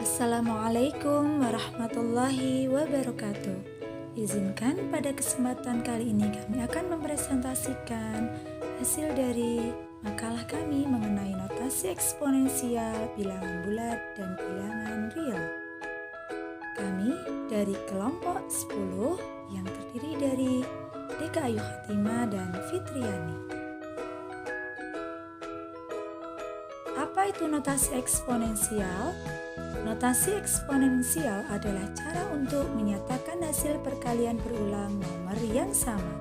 Assalamualaikum warahmatullahi wabarakatuh. Izinkan pada kesempatan kali ini kami akan mempresentasikan hasil dari makalah kami mengenai notasi eksponensial, bilangan bulat, dan bilangan real. Kami dari kelompok 10 yang terdiri dari Deka Ayu Hatimah dan Fitriani. Apa itu notasi eksponensial? Notasi eksponensial adalah cara untuk menyatakan hasil perkalian berulang nomor yang sama.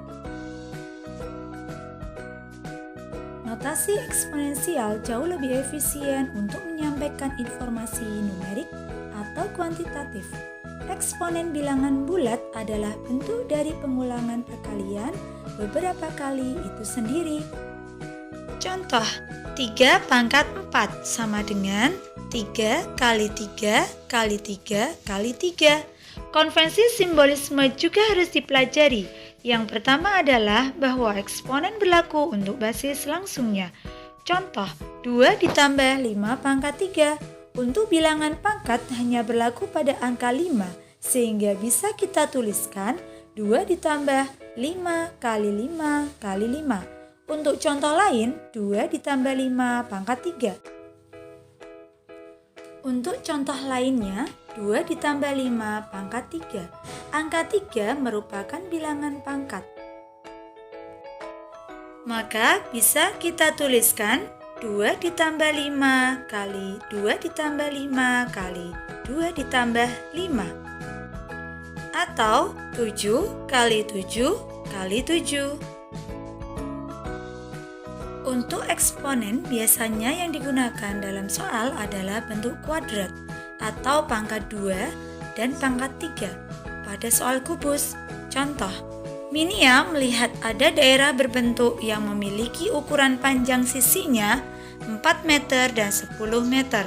Notasi eksponensial jauh lebih efisien untuk menyampaikan informasi numerik atau kuantitatif. Eksponen bilangan bulat adalah bentuk dari pengulangan perkalian beberapa kali itu sendiri. Contoh, 3 pangkat 4 sama dengan 3 kali 3 kali 3 kali 3. Konvensi simbolisme juga harus dipelajari. Yang pertama adalah bahwa eksponen berlaku untuk basis langsungnya. Contoh, 2 ditambah 5 pangkat 3. Untuk bilangan pangkat hanya berlaku pada angka 5, sehingga bisa kita tuliskan 2 ditambah 5 kali 5 kali 5. Untuk contoh lain, 2 ditambah 5 pangkat 3. Untuk contoh lainnya, 2 ditambah 5 pangkat 3. Angka 3 merupakan bilangan pangkat. Maka bisa kita tuliskan 2 ditambah 5 kali 2 ditambah 5 kali 2 ditambah 5. Atau 7 kali 7 kali 7. Untuk eksponen biasanya yang digunakan dalam soal adalah bentuk kuadrat atau pangkat 2 dan pangkat 3. Pada soal kubus, contoh, Minia melihat ada daerah berbentuk yang memiliki ukuran panjang sisinya 4 meter dan 10 meter.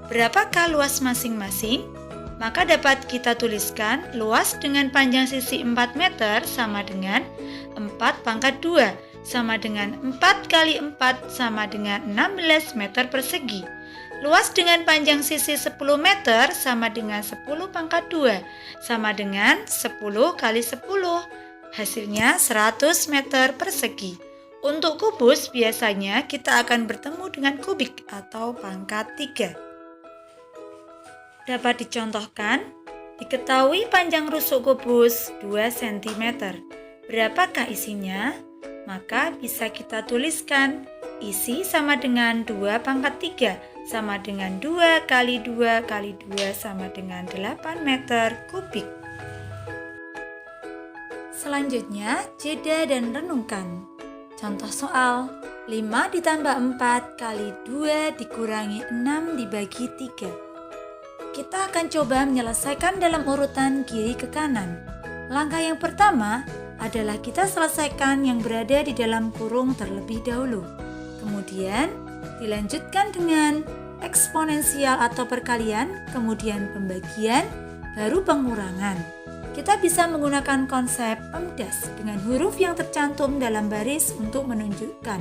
Berapakah luas masing-masing? Maka dapat kita tuliskan luas dengan panjang sisi 4 meter sama dengan 4 pangkat 2. Sama dengan 4 kali 4 sama dengan 16 meter persegi. Luas dengan panjang sisi 10 meter sama dengan 10 pangkat 2 sama dengan 10 kali 10. Hasilnya 100 meter persegi. Untuk kubus biasanya kita akan bertemu dengan kubik atau pangkat 3. Dapat dicontohkan, diketahui panjang rusuk kubus 2 cm. Berapakah isinya? Maka bisa kita tuliskan isi sama dengan 2 pangkat 3 sama dengan 2 kali 2 kali 2 sama dengan 8 meter kubik. Selanjutnya, jeda dan renungkan. Contoh soal, 5 ditambah 4 kali 2 dikurangi 6 dibagi 3. Kita akan coba menyelesaikan dalam urutan kiri ke kanan. Langkah yang pertama adalah kita selesaikan yang berada di dalam kurung terlebih dahulu. Kemudian dilanjutkan dengan eksponensial atau perkalian, kemudian pembagian, baru pengurangan. Kita bisa menggunakan konsep PEMDAS dengan huruf yang tercantum dalam baris untuk menunjukkan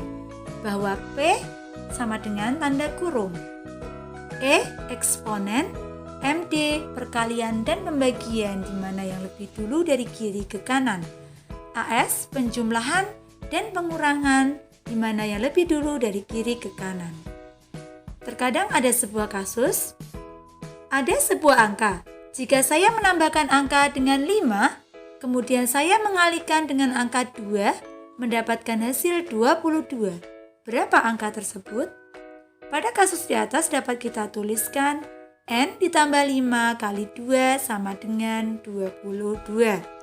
bahwa P sama dengan tanda kurung, E eksponen, MD perkalian dan pembagian di mana yang lebih dulu dari kiri ke kanan, AS penjumlahan dan pengurangan di mana yang lebih dulu dari kiri ke kanan. Terkadang ada sebuah kasus, ada sebuah angka. Jika saya menambahkan angka dengan 5, kemudian saya mengalihkan dengan angka 2, mendapatkan hasil 22. Berapa angka tersebut? Pada kasus di atas dapat kita tuliskan N ditambah 5 kali 2 sama dengan 22.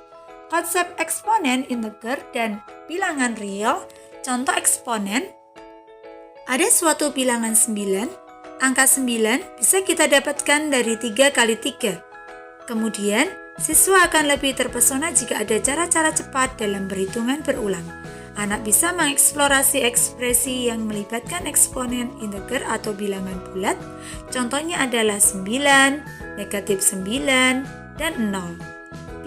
Konsep eksponen, integer, dan bilangan real. Contoh eksponen, ada suatu bilangan 9, angka 9 bisa kita dapatkan dari 3 kali 3. Kemudian, siswa akan lebih terpesona jika ada cara-cara cepat dalam perhitungan berulang. Anak bisa mengeksplorasi ekspresi yang melibatkan eksponen, integer, atau bilangan bulat. Contohnya adalah 9, negatif 9, dan 0.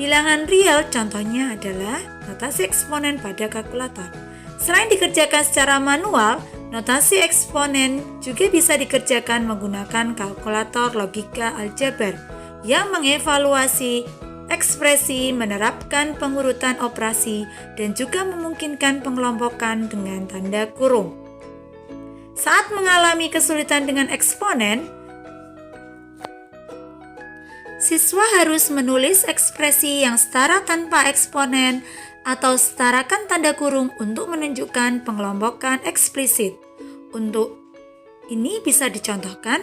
Bilangan real contohnya adalah notasi eksponen pada kalkulator. Selain dikerjakan secara manual, Notasi eksponen juga bisa dikerjakan menggunakan kalkulator logika aljabar yang mengevaluasi ekspresi, menerapkan pengurutan operasi, dan juga memungkinkan pengelompokan dengan tanda kurung. Saat mengalami kesulitan dengan eksponen, siswa harus menulis ekspresi yang setara tanpa eksponen atau setarakan tanda kurung untuk menunjukkan pengelompokan eksplisit. Untuk ini bisa dicontohkan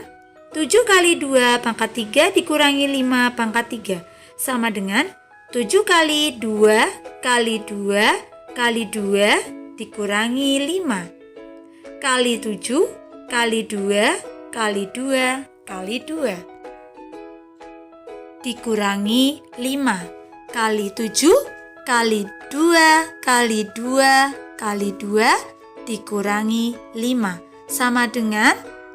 7 kali 2 pangkat 3 dikurangi 5 pangkat 3 sama dengan 7 kali 2 kali 2 kali 2 dikurangi 5 kali 7 kali 2 kali 2 kali 2 dikurangi 5 kali 7 kali 2 kali 2 kali 2 dikurangi 5 sama dengan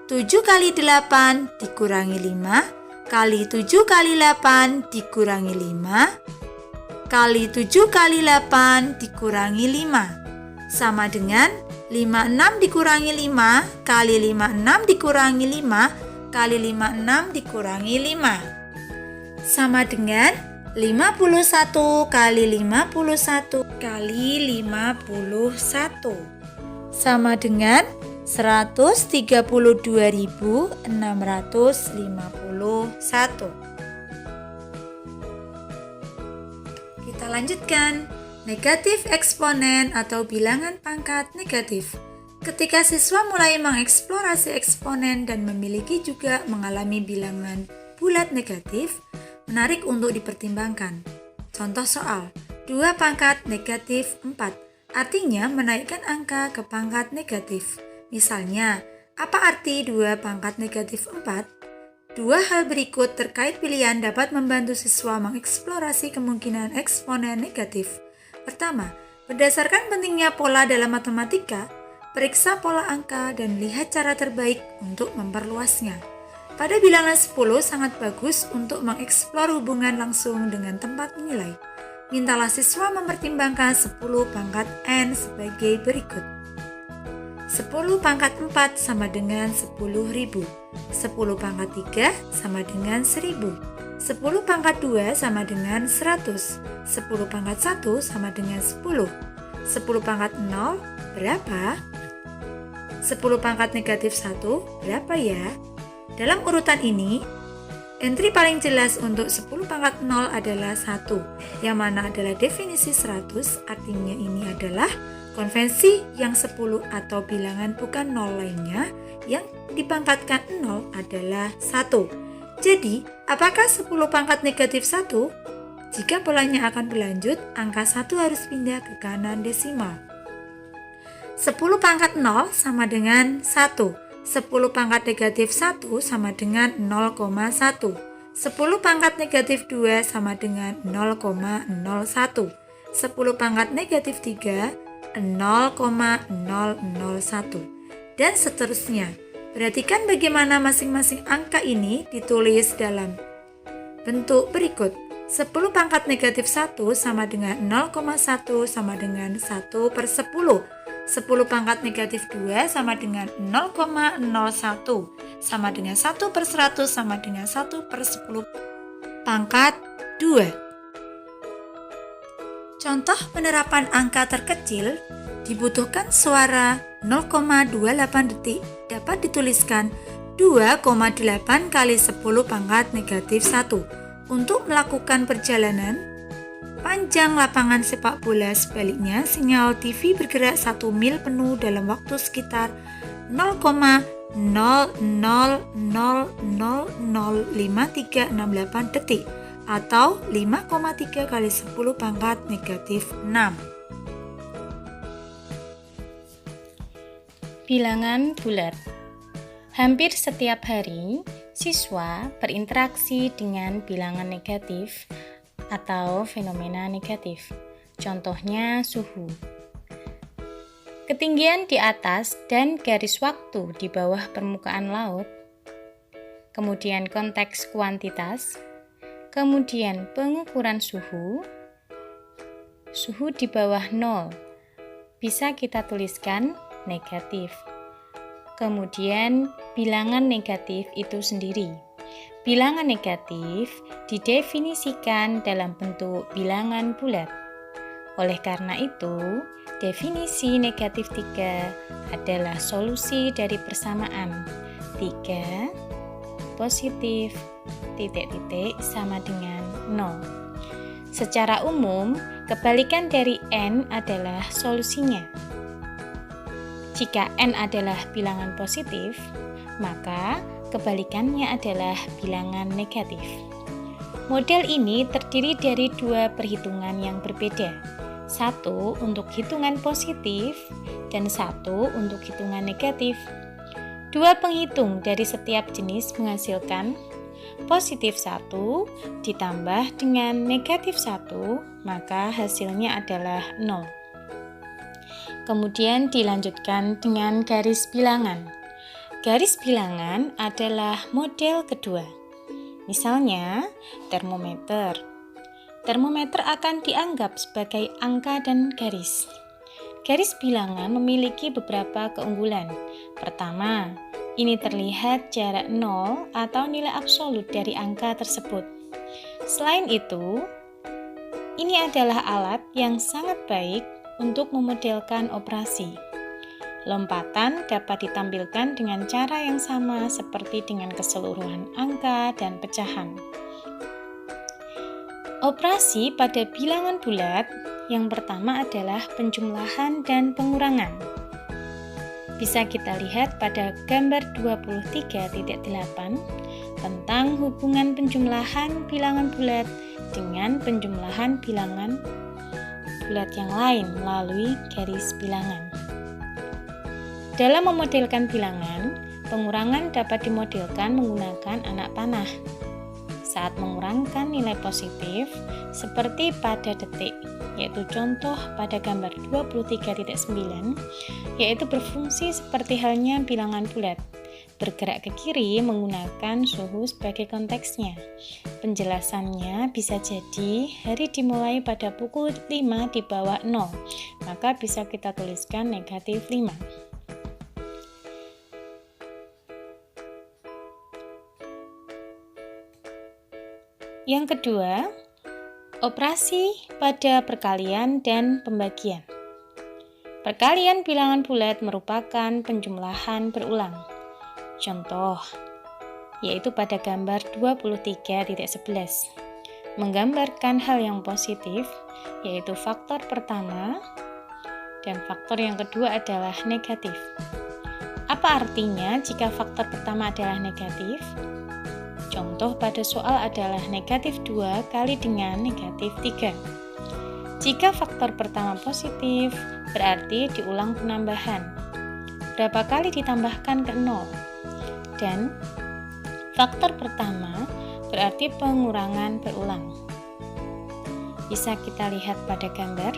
7 kali 8 dikurangi 5 kali 7 kali 8 dikurangi 5 kali 7 kali 8 dikurangi 5 sama dengan 56 dikurangi 5 kali 56 dikurangi 5 kali 56 dikurangi 5 sama dengan 51 kali 51 kali 51 sama dengan 132.651. Kita lanjutkan. Negatif eksponen atau bilangan pangkat negatif. Ketika siswa mulai mengeksplorasi eksponen dan memiliki juga mengalami bilangan bulat negatif, menarik untuk dipertimbangkan. Contoh soal, 2 pangkat negatif 4, artinya menaikkan angka ke pangkat negatif. Misalnya, apa arti 2 pangkat negatif 4? Dua hal berikut terkait pilihan dapat membantu siswa mengeksplorasi kemungkinan eksponen negatif. Pertama, berdasarkan pentingnya pola dalam matematika, periksa pola angka dan lihat cara terbaik untuk memperluasnya. Pada bilangan 10 sangat bagus untuk mengeksplor hubungan langsung dengan tempat nilai. Mintalah siswa mempertimbangkan 10 pangkat N sebagai berikut. 10 pangkat 4 sama dengan 10.000. 10 pangkat 3 sama dengan 1.000. 10 pangkat 2 sama dengan 100. 10 pangkat 1 sama dengan 10. 10 pangkat 0 berapa? 10 pangkat negatif 1 berapa ya? Dalam urutan ini, entry paling jelas untuk 10 pangkat 0 adalah 1, yang mana adalah definisi 100, artinya ini adalah konvensi yang 10 atau bilangan bukan 0 lainnya, yang dipangkatkan 0 adalah 1. Jadi, apakah 10 pangkat negatif 1? Jika polanya akan berlanjut, angka 1 harus pindah ke kanan desimal. 10 pangkat 0 sama dengan 1. 10 pangkat negatif 1 sama dengan 0,1. 10 pangkat negatif 2 sama dengan 0,01. 10 pangkat negatif 3, 0,001. Dan seterusnya. Perhatikan bagaimana masing-masing angka ini ditulis dalam bentuk berikut. 10 pangkat negatif 1 sama dengan 0,1 sama dengan 1/10. 10 pangkat negatif 2 sama dengan 0,01 sama dengan 1/100 sama dengan 1/10 pangkat 2. Contoh penerapan angka terkecil, dibutuhkan suara 0,28 detik, dapat dituliskan 2,8 kali 10 pangkat negatif 1. Untuk melakukan perjalanan panjang lapangan sepak bola, sebaliknya sinyal TV bergerak 1 mil penuh dalam waktu sekitar 0,00005368 detik atau 5,3 kali 10 pangkat negatif 6. Bilangan bulat. Hampir setiap hari, siswa berinteraksi dengan bilangan negatif atau fenomena negatif. Contohnya suhu. Ketinggian di atas dan garis waktu di bawah permukaan laut. Kemudian konteks kuantitas. Kemudian pengukuran suhu. Suhu di bawah 0. Bisa kita tuliskan negatif. kemudian bilangan negatif itu sendiri. Bilangan negatif didefinisikan dalam bentuk bilangan bulat. Oleh karena itu, definisi negatif 3 adalah solusi dari persamaan 3 positif titik-titik sama dengan 0. Secara umum, kebalikan dari N adalah solusinya. Jika N adalah bilangan positif, maka kebalikannya adalah bilangan negatif. Model ini terdiri dari 2 perhitungan yang berbeda. 1 untuk hitungan positif dan 1 untuk hitungan negatif. 2 penghitung dari setiap jenis menghasilkan positif 1 ditambah dengan negatif 1, maka hasilnya adalah 0. Kemudian dilanjutkan dengan garis bilangan. Garis bilangan adalah model kedua. Misalnya, termometer. Termometer akan dianggap sebagai angka dan garis. Garis bilangan memiliki beberapa keunggulan. Pertama, ini terlihat jarak 0 atau nilai absolut dari angka tersebut. Selain itu, ini adalah alat yang sangat baik untuk memodelkan operasi. Lompatan dapat ditampilkan dengan cara yang sama seperti dengan keseluruhan angka dan pecahan. Operasi pada bilangan bulat yang pertama adalah penjumlahan dan pengurangan. Bisa kita lihat pada gambar 23.8 tentang hubungan penjumlahan bilangan bulat dengan penjumlahan bilangan bulat yang lain melalui garis bilangan. Dalam memodelkan bilangan, pengurangan dapat dimodelkan menggunakan anak panah. Saat mengurangkan nilai positif, seperti pada detik, yaitu contoh pada gambar 23.9, yaitu berfungsi seperti halnya bilangan bulat, bergerak ke kiri menggunakan suhu sebagai konteksnya. Penjelasannya bisa jadi hari dimulai pada pukul 5 di bawah 0, maka bisa kita tuliskan negatif 5. Yang kedua, operasi pada perkalian dan pembagian. Perkalian bilangan bulat merupakan penjumlahan berulang. Contoh, yaitu pada gambar 23.11, menggambarkan hal yang positif, yaitu faktor pertama, dan faktor yang kedua adalah negatif. Apa artinya jika faktor pertama adalah negatif? Contoh pada soal adalah negatif 2 kali dengan negatif 3. Jika faktor pertama positif, berarti diulang penambahan. Berapa kali ditambahkan ke 0? Dan faktor pertama berarti pengurangan berulang. Bisa kita lihat pada gambar.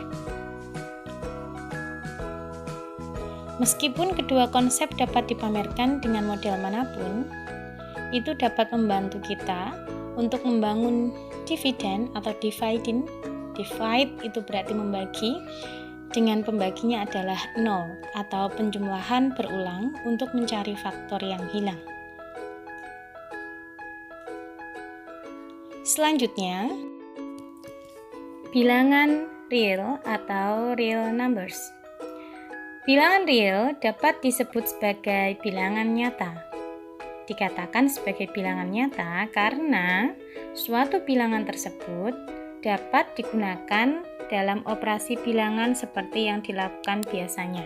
Meskipun kedua konsep dapat dipamerkan dengan model manapun, itu dapat membantu kita untuk membangun dividen atau dividend. Divide itu berarti membagi, dengan pembaginya adalah 0 atau penjumlahan berulang untuk mencari faktor yang hilang. Selanjutnya, bilangan real atau real numbers. Bilangan real dapat disebut sebagai bilangan nyata. Dikatakan sebagai bilangan nyata karena suatu bilangan tersebut dapat digunakan dalam operasi bilangan seperti yang dilakukan biasanya.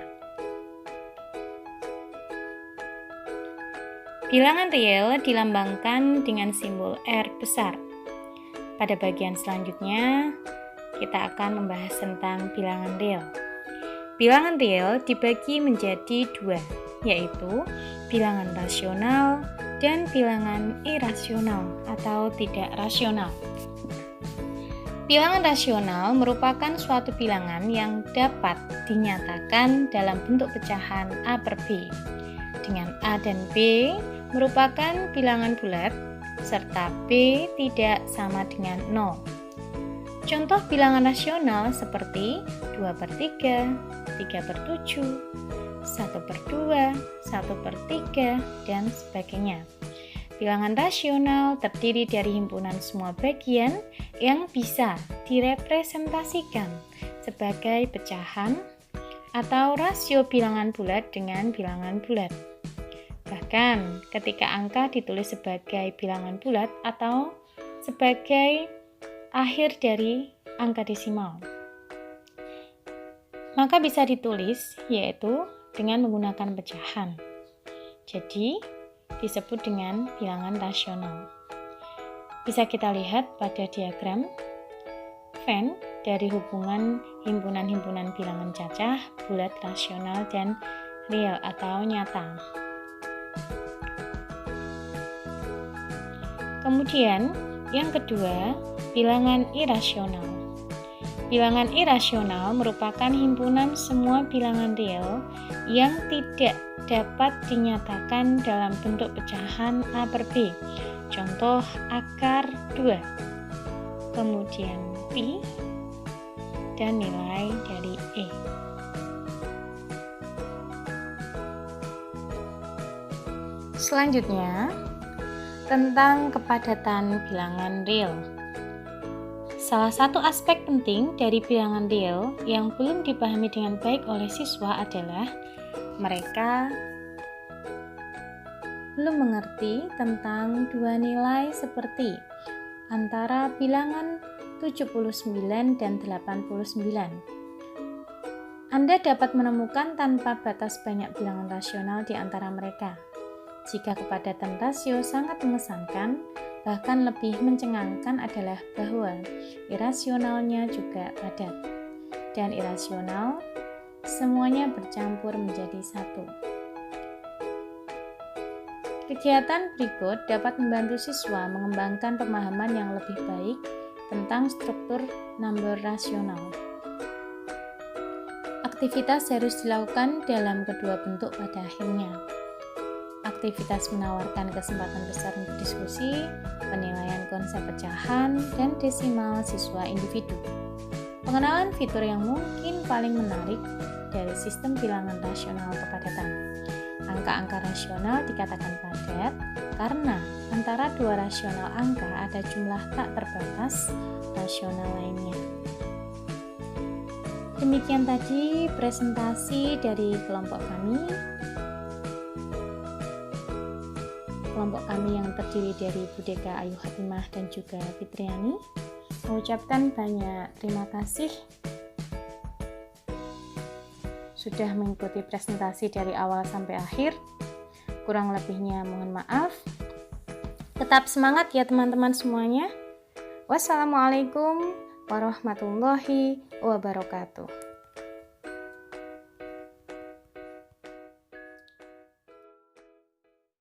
Bilangan real dilambangkan dengan simbol R besar. Pada bagian selanjutnya, kita akan membahas tentang bilangan real. Bilangan real dibagi menjadi 2, yaitu bilangan rasional dan bilangan irasional atau tidak rasional. Bilangan rasional merupakan suatu bilangan yang dapat dinyatakan dalam bentuk pecahan A per B, dengan A dan B merupakan bilangan bulat, serta B tidak sama dengan 0. Contoh bilangan rasional seperti 2/3, 3/7, 1/2, 1/3, dan sebagainya. Bilangan rasional terdiri dari himpunan semua bagian yang bisa direpresentasikan sebagai pecahan atau rasio bilangan bulat dengan bilangan bulat. Bahkan ketika angka ditulis sebagai bilangan bulat atau sebagai akhir dari angka desimal, maka bisa ditulis yaitu dengan menggunakan pecahan. Jadi disebut dengan bilangan rasional. Bisa kita lihat pada diagram Venn dari hubungan himpunan-himpunan bilangan cacah, bulat, rasional, dan real atau nyata. Kemudian yang kedua, bilangan irasional. Bilangan irasional merupakan himpunan semua bilangan real yang tidak dapat dinyatakan dalam bentuk pecahan A per B. Contoh akar 2, kemudian Pi, dan nilai dari E. Selanjutnya, tentang kepadatan bilangan real. Salah satu aspek penting dari bilangan real yang belum dipahami dengan baik oleh siswa adalah mereka belum mengerti tentang dua nilai seperti antara bilangan 79 dan 89. Anda dapat menemukan tanpa batas banyak bilangan rasional di antara mereka. Jika kepadatan rasio sangat mengesankan, bahkan lebih mencengangkan adalah bahwa irasionalnya juga padat. Dan irasional semuanya bercampur menjadi satu. Kegiatan berikut dapat membantu siswa mengembangkan pemahaman yang lebih baik tentang struktur number rasional. Aktivitas harus dilakukan dalam kedua bentuk pada akhirnya. Aktivitas menawarkan kesempatan besar untuk diskusi, penilaian konsep pecahan, dan desimal siswa individu. Pengenalan fitur yang mungkin paling menarik dari sistem bilangan rasional kepadatan. Angka-angka rasional dikatakan padat karena antara dua rasional angka ada jumlah tak terbatas rasional lainnya. Demikian tadi presentasi dari kelompok kami. Kelompok kami yang terdiri dari Budeka Ayu Hatimah dan juga Fitriani mengucapkan banyak terima kasih sudah mengikuti presentasi dari awal sampai akhir. Kurang lebihnya mohon maaf. Tetap semangat ya teman-teman semuanya. Wassalamualaikum warahmatullahi wabarakatuh.